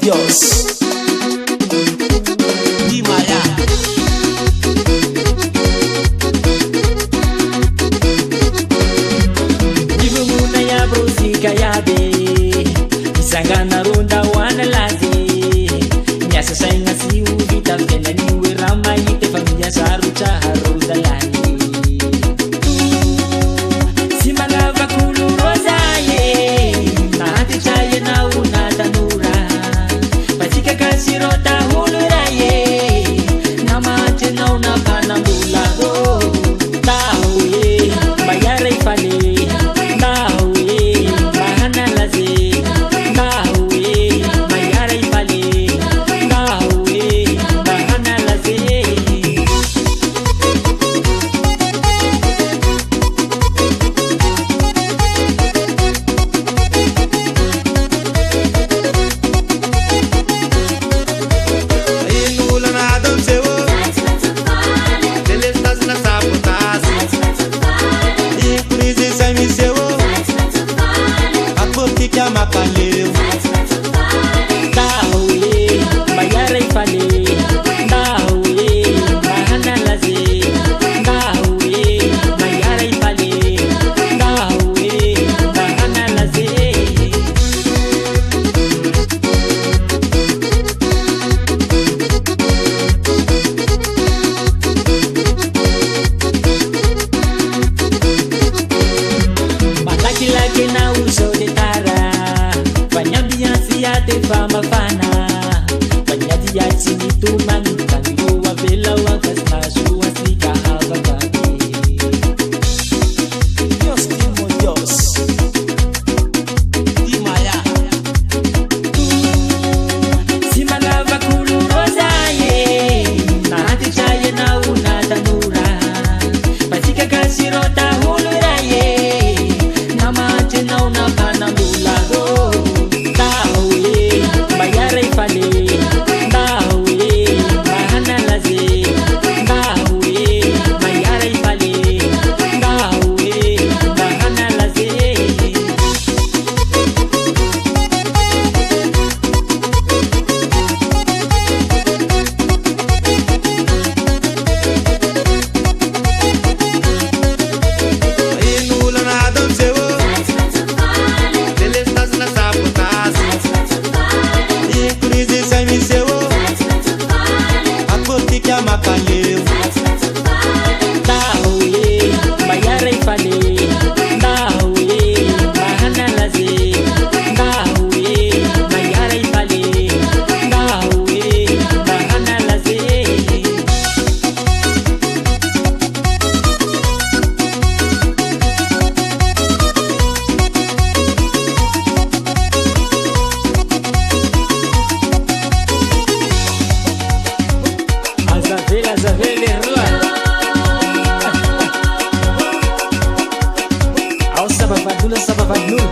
Dios. Di Maya. Jibu muna ya brusi kayabe Isangana ronda wana lazi Nyasa sainga si uvita Vela niwe rama ite familia sarucha haruda lani Simanga vakulu roza ye Mahati chaye na unatanura Patika kasirota hulura ye Namate na unapana mbulago Tahu ye Bayare ifale Makaleu Dawe Bayare ifale Dawe Mahana laze Dawe Bayare ifale Dawe Mahana laze Malaki laki na uso de tara Te fama fana Panyati ya chini tuman Kango wa vela wa kasmashu wa sika hava kami Dios timo Dios. Di Maya. Simanga vakulu roza ye Mahati chaye na unatanura Patika kasirota hulura ye Namate na unapana mbulago Bayare ifale Dawe Mahana laze Dawe Bayare ifale Dawe Mahana laze Inula na adam sewo Deles nas na sabotas Ikurizi sami sewo Akoti kya makaleu Dawe Bayare ifale Dawe Mahana laze Dawe Bayare ifale Dawe Mahana laze Azavele rua Ao sabavadula sabavadulu